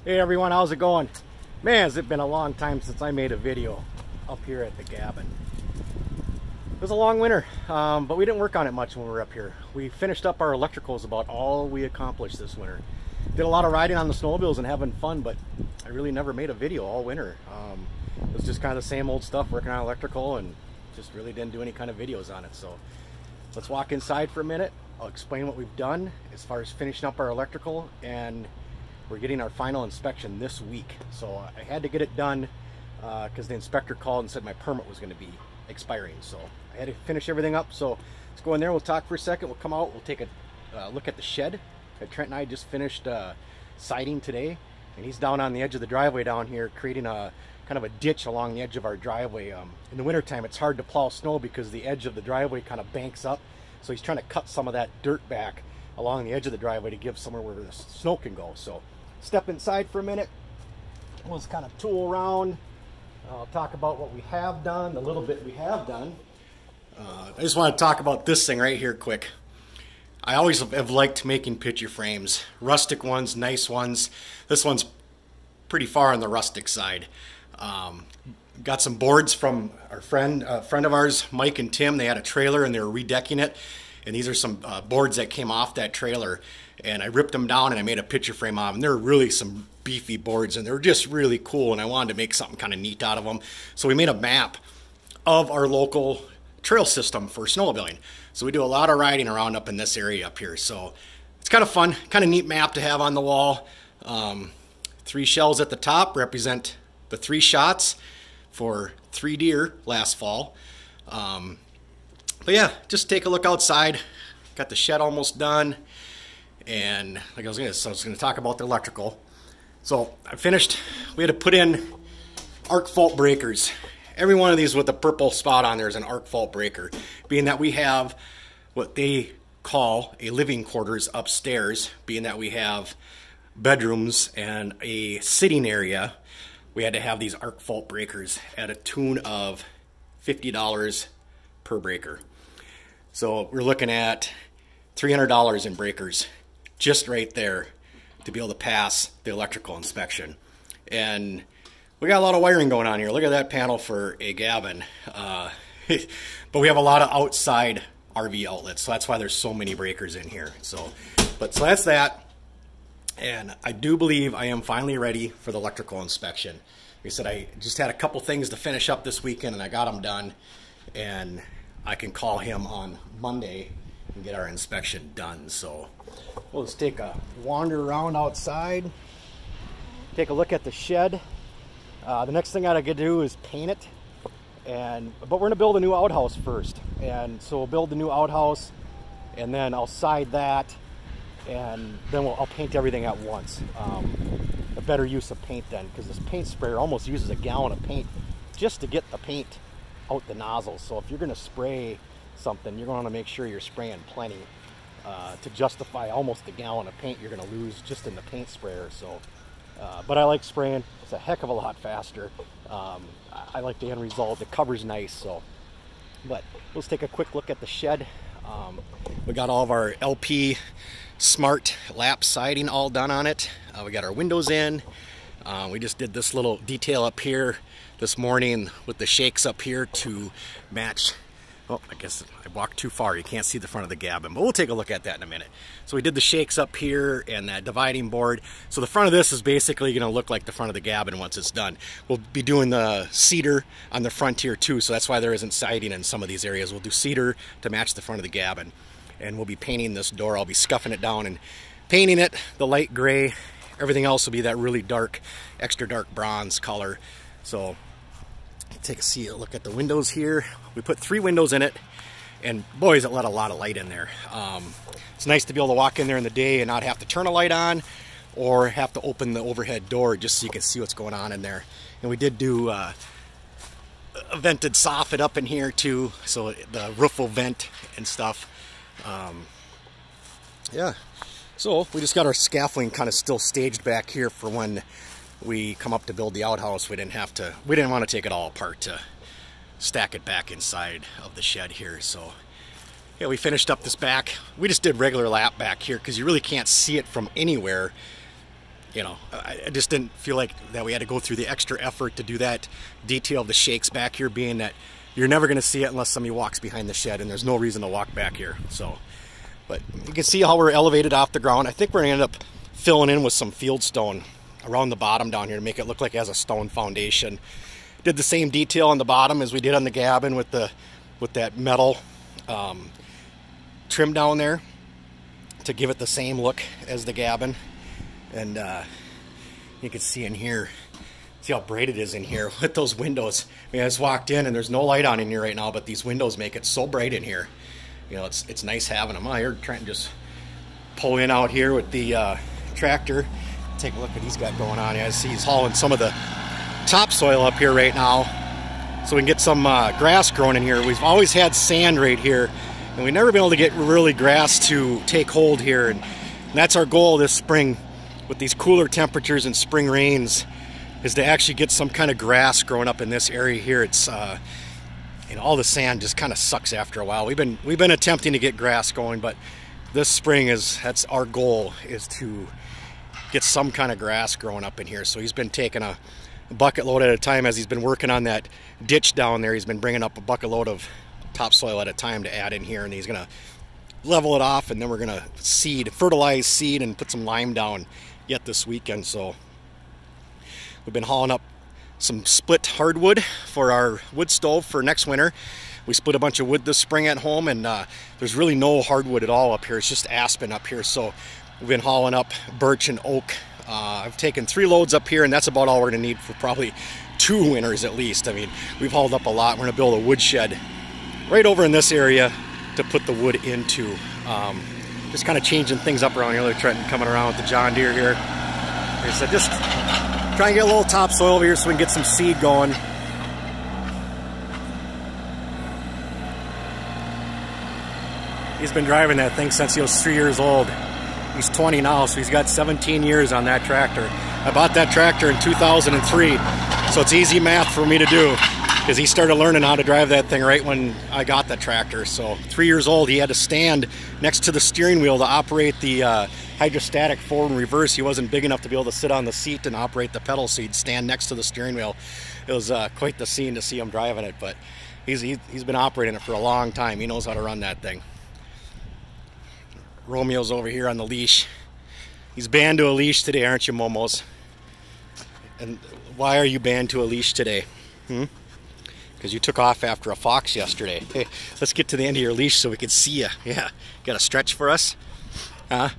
Hey everyone, how's it going? Man, has it been a long time since I made a video up here at the Gavin. It was a long winter, but we didn't work on it much when we were up here. We finished up our electricals, about all we accomplished this winter. Did a lot of riding on the snowmobiles and having fun, but I really never made a video all winter. It was just kind of the same old stuff, working on electrical, and just really didn't do any kind of videos on it. So let's walk inside for a minute. I'll explain what we've done as far as finishing up our electrical, and we're getting our final inspection this week. So I had to get it done because the inspector called and said my permit was going to be expiring. So I had to finish everything up. So let's go in there, we'll talk for a second, we'll come out, we'll take a look at the shed. Trent and I just finished siding today, and he's down on the edge of the driveway down here creating a kind of a ditch along the edge of our driveway. In the wintertime it's hard to plow snow because the edge of the driveway kind of banks up. So he's trying to cut some of that dirt back along the edge of the driveway to give somewhere where the snow can go. So step inside for a minute. We'll just kind of tool around. I'll talk about what we have done, the little bit we have done. I just want to talk about this thing right here quick. I always have liked making picture frames. Rustic ones, nice ones. This one's pretty far on the rustic side. Got some boards from our friend of ours, Mike and Tim. They had a trailer and they were redecking it. And these are some boards that came off that trailer. And I ripped them down and I made a picture frame of them. They're really some beefy boards and they're just really cool, and I wanted to make something kind of neat out of them. So we made a map of our local trail system for snowmobiling. So we do a lot of riding around up in this area up here. So it's kind of fun, kind of neat map to have on the wall. 3 shells at the top represent the 3 shots for 3 deer last fall. But yeah, just take a look outside. Got the shed almost done. And like I was going to talk about the electrical. So I finished. We had to put in arc fault breakers. Every one of these with the purple spot on there is an arc fault breaker, being that we have what they call a living quarters upstairs, being that we have bedrooms and a sitting area. We had to have these arc fault breakers at a tune of $50 per breaker. So we're looking at $300 in breakers just right there to be able to pass the electrical inspection. And we got a lot of wiring going on here. Look at that panel for a Gavin. But we have a lot of outside RV outlets, so that's why there's so many breakers in here. So that's that. And I do believe I am finally ready for the electrical inspection. Like I said, I just had a couple things to finish up this weekend and I got them done. And I can call him on Monday and get our inspection done. So we'll just take a wander around outside, take a look at the shed. The next thing I gotta do is paint it, but we're gonna build a new outhouse first. And so we'll build the new outhouse, and then I'll side that, and then I'll paint everything at once. A better use of paint then, because this paint sprayer almost uses a gallon of paint just to get the paint out the nozzle. So if you're gonna spray something, you're gonna make sure you're spraying plenty to justify almost a gallon of paint you're gonna lose just in the paint sprayer. So but I like spraying. It's a heck of a lot faster. I like the end result. The cover's nice. So but let's take a quick look at the shed. We got all of our LP Smart lap siding all done on it. We got our windows in. We just did this little detail up here this morning with the shakes up here to match. Oh, I guess I walked too far. You can't see the front of the Gavin, but we'll take a look at that in a minute. So we did the shakes up here and that dividing board. So the front of this is basically going to look like the front of the Gavin once it's done. We'll be doing the cedar on the front here too, so that's why there isn't siding in some of these areas. We'll do cedar to match the front of the Gavin. And we'll be painting this door. I'll be scuffing it down and painting it the light gray. Everything else will be that really dark, extra dark bronze color. So take a look at the windows here. We put 3 windows in it, and boys, it let a lot of light in there. It's nice to be able to walk in there in the day and not have to turn a light on or have to open the overhead door just so you can see what's going on in there. And we did do a vented soffit up in here too, so the roof will vent and stuff. Yeah, so we just got our scaffolding kind of still staged back here for when we come up to build the outhouse. We didn't want to take it all apart to stack it back inside of the shed here. So yeah, we finished up this back. We just did regular lap back here because you really can't see it from anywhere you know, I just didn't feel like that we had to go through the extra effort to do that detail of the shakes back here, being that you're never going to see it unless somebody walks behind the shed, and there's no reason to walk back here. So, but you can see how we're elevated off the ground. I think we're going to end up filling in with some field stone around the bottom down here to make it look like it has a stone foundation. Did the same detail on the bottom as we did on the Gabbin with that metal trim down there to give it the same look as the Gabbin. And you can see in here, see how bright it is in here with those windows. I mean, I just walked in and there's no light on in here right now, but these windows make it so bright in here. You know, it's nice having them. Here, trying to just pull in out here with the tractor. Take a look at what he's got going on. I see he's hauling some of the topsoil up here right now, so we can get some grass growing in here. We've always had sand right here, and we've never been able to get really grass to take hold here. And that's our goal this spring, with these cooler temperatures and spring rains, is to actually get some kind of grass growing up in this area here. It's you know, all the sand just kind of sucks after a while. We've been attempting to get grass going, but this spring that's our goal, is to get some kind of grass growing up in here. So he's been taking a bucket load at a time as he's been working on that ditch down there. He's been bringing up a bucket load of topsoil at a time to add in here, and he's gonna level it off, and then we're gonna fertilize seed and put some lime down yet this weekend. So we've been hauling up some split hardwood for our wood stove for next winter. We split a bunch of wood this spring at home, and there's really no hardwood at all up here. It's just aspen up here. So we've been hauling up birch and oak. I've taken 3 loads up here, and that's about all we're gonna need for probably 2 winters at least. I mean, we've hauled up a lot. We're gonna build a wood shed right over in this area to put the wood into. Just kind of changing things up around here. They're Trenton coming around with the John Deere here. Like I said, just try and get a little topsoil over here so we can get some seed going. He's been driving that thing since he was 3 years old. He's 20 now, so he's got 17 years on that tractor. I bought that tractor in 2003, so it's easy math for me to do, because he started learning how to drive that thing right when I got the tractor. So 3 years old, he had to stand next to the steering wheel to operate the hydrostatic forward and reverse. He wasn't big enough to be able to sit on the seat and operate the pedal, so he'd stand next to the steering wheel. It was quite the scene to see him driving it, but he's been operating it for a long time. He knows how to run that thing. Romeo's over here on the leash. He's banned to a leash today, aren't you, Momos? And why are you banned to a leash today? Because you took off after a fox yesterday. Hey, let's get to the end of your leash so we can see you. Yeah, got a stretch for us? Huh?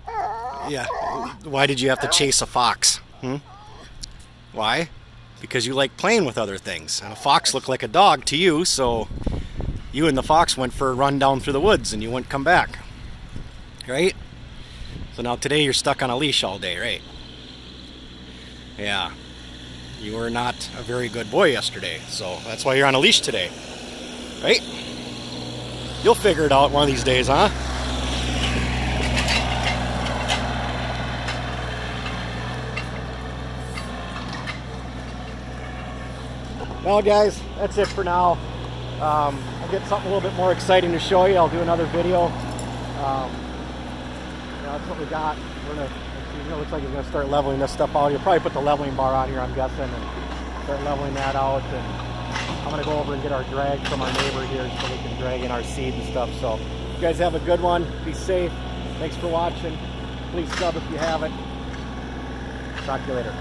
Yeah. Why did you have to chase a fox? Why? Because you like playing with other things. And a fox looked like a dog to you, so you and the fox went for a run down through the woods and you wouldn't come back. Right? So now today you're stuck on a leash all day, right? Yeah. You were not a very good boy yesterday, so that's why you're on a leash today. Right? You'll figure it out one of these days, huh? Well, guys, that's it for now. I'll get something a little bit more exciting to show you. I'll do another video. That's what we got. It looks like we're going to start leveling this stuff out. You'll probably put the leveling bar on here, I'm guessing, and start leveling that out. And I'm going to go over and get our drag from our neighbor here so we can drag in our seed and stuff. So you guys have a good one. Be safe. Thanks for watching. Please sub if you haven't. Talk to you later.